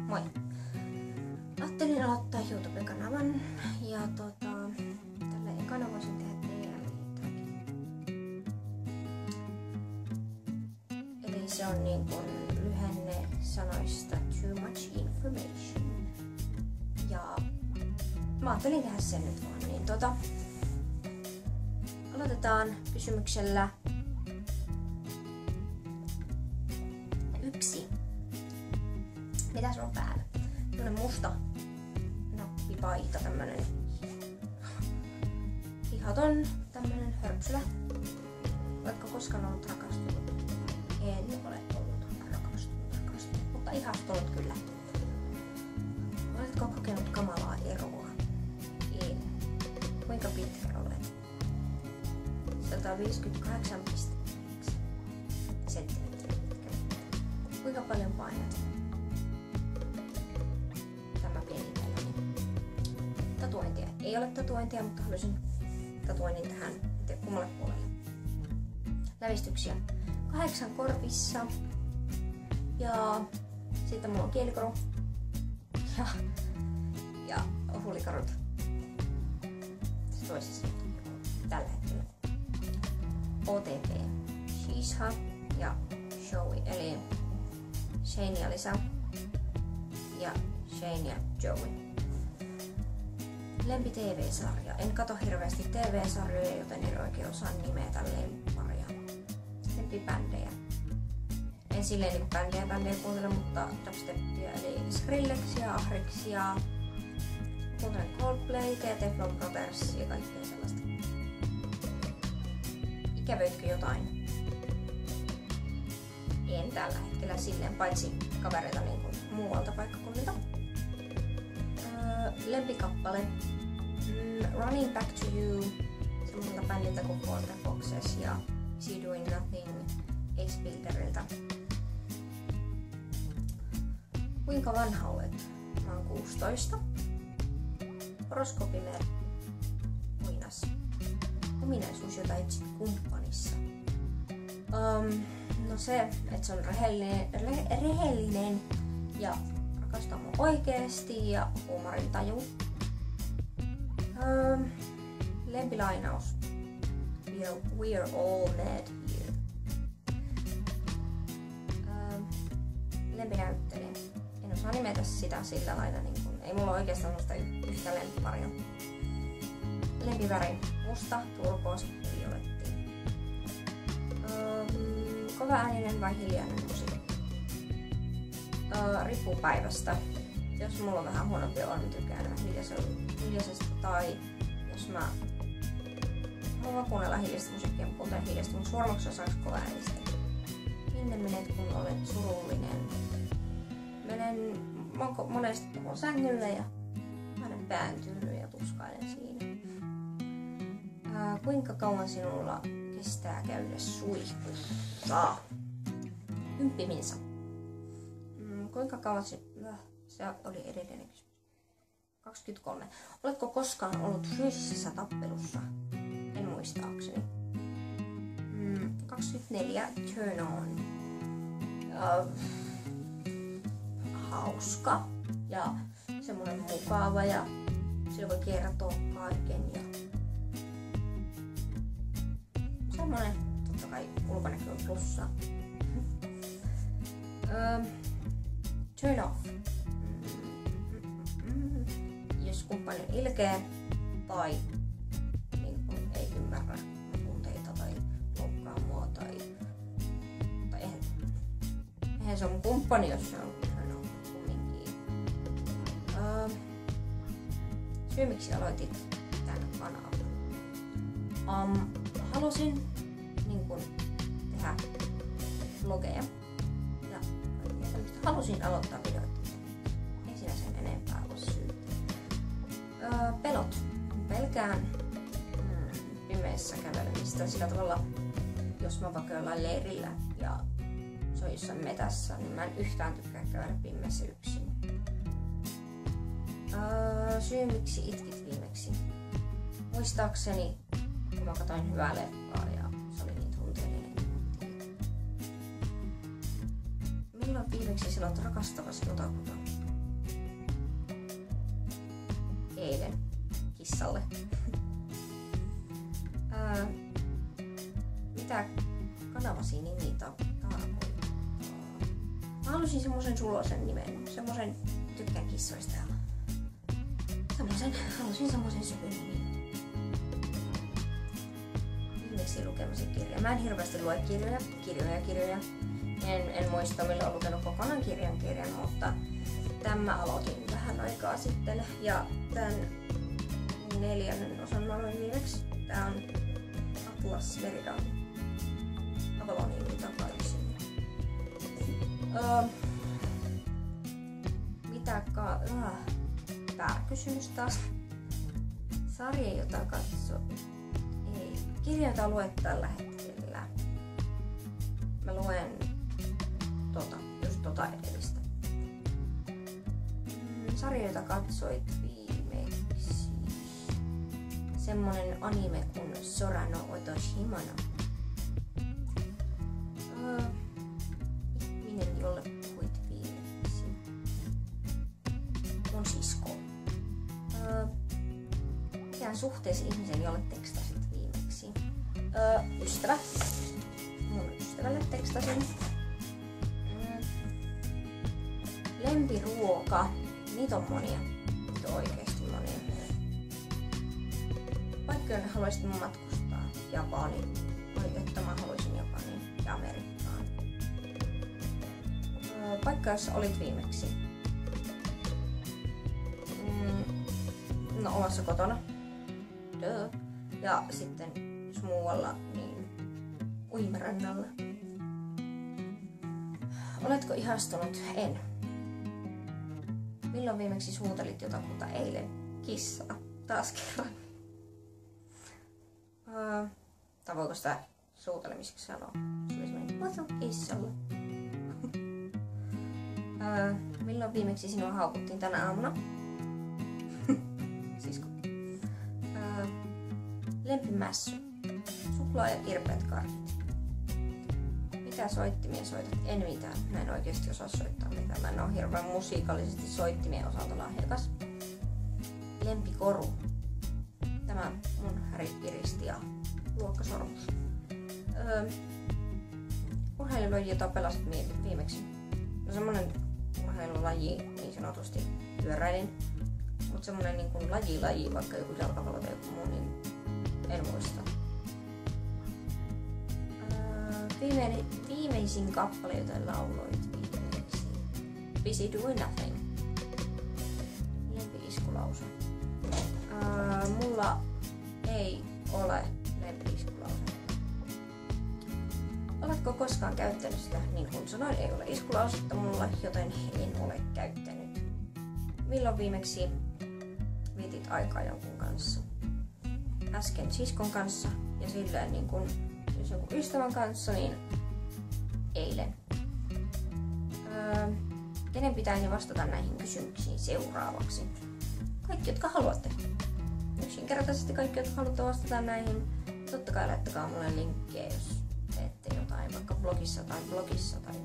Moi! Ajattelin aloittaa YouTube-kanavan ja tällä ekana voisin tehdä TL:täkin. Eli se on niin kuin lyhenne sanoista Too Much Information. Ja mä ajattelin tehdä sen nyt vaan. Niin aloitetaan kysymyksellä 1. Mitä sulla on päällä? Tämmönen musta nappipaita, tämmönen ihaton tämmönen hörpsylä. Oletko koskaan ollut rakastunut? En ole ollut rakastunut, mutta ihastunut kyllä. Oletko kokenut kamalaa eroa? En. Kuinka pitkä olet? 158,5 senttimetriä pitkä. Kuinka paljon painat? Tämä pieni tällainen. Tatuointia. Ei ole tatuointia, mutta haluaisin tatuoinnin tähän kummalle puolelle. Lävistyksiä. 8 korvissa. Ja sitten mulla on kielikoru. Ja huulikarut. Se toisessa tällä hetkellä. OTP. Shisha ja Joey. Eli Shane ja Lisa. Ja Shane ja Joey. Lempi TV-sarja. En kato hirveästi TV-sarjoja, joten en oikein osaa nimetä lempparia. Lempibändejä. En silleen niinku bändejä kuuntele, mutta dubstepia eli Skrillexia, Ahriksia. Kuuntelen Coldplayta ja Teflon Brothers ja kaikkea sellaista. Ikävöitkö jotain? En tällä hetkellä silleen, paitsi kavereita niin kuin muualta paikkakunnilta. Lempikappale. Running Back to You semmoiselta bändiltä kuin For the Foxes ja Is You Doing Nothing Ace Builderilta. Kuinka vanha olet? Mä oon 16. Horoskoopimerkki. Muinas. Ominaisuus, jota etsit kumppanissa. No se, että se on rehellinen ja rakastaa mua oikeesti ja huumorintaju. Lempilainaus. We're all mad here. Lempinäyttelijä. En osaa nimetä sitä sillä lailla, niin kun, ei mulla oikeastaan musta yhtä lempparia. Lempiväri. Musta, turkoosi, violetti. Kovaääninen vai hiljainen musiikki? Riippuu päivästä. Jos mulla on vähän huonompi olo, niin tykkään enemmän hiljaisesta. Tai jos mä haluan kuunnella hiljaista musiikkia, mä kuuntelen hiljaista, mun surmaksi osaksi kovaäänistä. Minne menet, kun olet surullinen? Mä oon monesti tuolla sängyllä ja aina pääntynyt ja tuskailen siinä. Kuinka kauan sinulla kestää käydä suihkussa? Ymppiminsa. Kuinka kauan se oli edellinen kysymys. 23. Oletko koskaan ollut fyysisessä tappelussa? En muistaakseni. 24. Turn on. Hauska ja semmoinen mukava ja sillä voi kertoa kaiken ja semmoinen totta kai ulkonäkö on plussa. Turn off. Jos kumppani on ilkeä tai niin kun ei ymmärrä tunteita tai loukkaa mua tai eihän se on mun kumppani, jos se on turn off kumminkin. Syy miksi aloitit tän kanavan. Halusin niin kun tehdä vlogeja ja tämmöistä. Halusin aloittaa videoita. Ei siinä sen enempää ole syytä. Pelot. Pelkään pimeässä kävelemistä sillä tavalla, jos mä vaikka jollain leirillä ja se on jossain metässä, niin mä en yhtään tykkää käydä pimeässä yksin. Syy miksi itkit viimeksi. Muistaakseni, kun mä katsoin hyvää leffaa ja se oli niin tunteellinen. Milloin viimeksi sä olet rakastavasi jotakuta? eilen kissalle. Mitä kanavasi nimi tarkoittaa? Mä halusin semmosen sulosen nimen. Semmosen, tykkään kissoista. Halusin semmosen sukunimen. Viimeksi lukemasi kirja. Mä en hirveästi lue kirjoja. En muista milloin olen lukenut kokonaan kirjan, mutta tämän aloitin vähän aikaa sitten. Ja tän 4. osan mä aloin viimeksi. Tää on Atlas Meridan Avaloniin takaisin. Pääkysymys taas. Sarja, jota katsoo. Ei. Kirja, jota luet tällä hetkellä. Mä luen tota edellistä. Sarja, jota katsoit viimeksi. Semmonen anime kuin Sora no Otoshimano. Ihminen, jolle puhuit viimeksi. Mun sisko. Mikään suhteessa ihmisen, jolle tekstasit viimeksi. Ystävä. Mun ystävälle tekstasin. Lempiruoka. Niitä on monia. Niitä on oikeesti monia. Vaikka en haluaisit matkustaa Japaniin, että mä haluaisin Japaniin ja Amerikkaan. Paikka, jossa olit viimeksi. No, omassa kotona. Ja sitten jos muualla, niin uimarannalla. Oletko ihastunut? En. Milloin viimeksi suutelit jotakuta? Eilen. Kissaa. Taas kerran. Tai voiko sitä suutelemiseksi sanoa? Se oli semmoinen, mä sanon kissalle. Milloin viimeksi sinua haukuttiin tänä aamuna? Sisko. Lempimässy. Suklaa ja kirpeät karkit. Mitä soittimia soitat? En mitään. Mä en oikeesti osaa soittaa mitään. Mä en oo hirveän musiikallisesti soittimien osalta lahjakas. Lempikoru. Tämä mun häripiristi ja luokkasormus. Urheilulaji, jota pelasit viimeksi. No semmonen urheilulaji, niin sanotusti pyöräilin. Mut semmonen niin kuin laji, vaikka joku jalkapallo tai joku muu, niin en muista. Viimeisin kappale, jota lauloit viimeksi. Busy Doing Nothing. Lempi-iskulause. Mulla ei ole lempi-iskulause. Oletko koskaan käyttänyt sitä? Niin kuin sanoin, ei ole iskulausetta mulla, joten en ole käyttänyt. Milloin viimeksi vietit aikaa jonkun kanssa? Äsken siskon kanssa ja silleen niin kuin jos jonkun ystävän kanssa, niin eilen. Kenen pitäisi vastata näihin kysymyksiin seuraavaksi? Kaikki, jotka haluatte. Yksinkertaisesti kaikki, jotka haluatte vastata näihin. Totta kai laittakaa mulle linkkejä, jos teette jotain, vaikka blogissa tai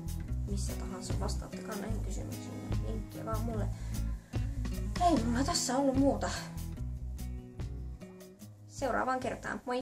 missä tahansa. Vastaattakaa näihin kysymyksiin. Linkkiä vaan mulle. Ei mulla tässä ollut muuta. Seuraavaan kertaan. Moi!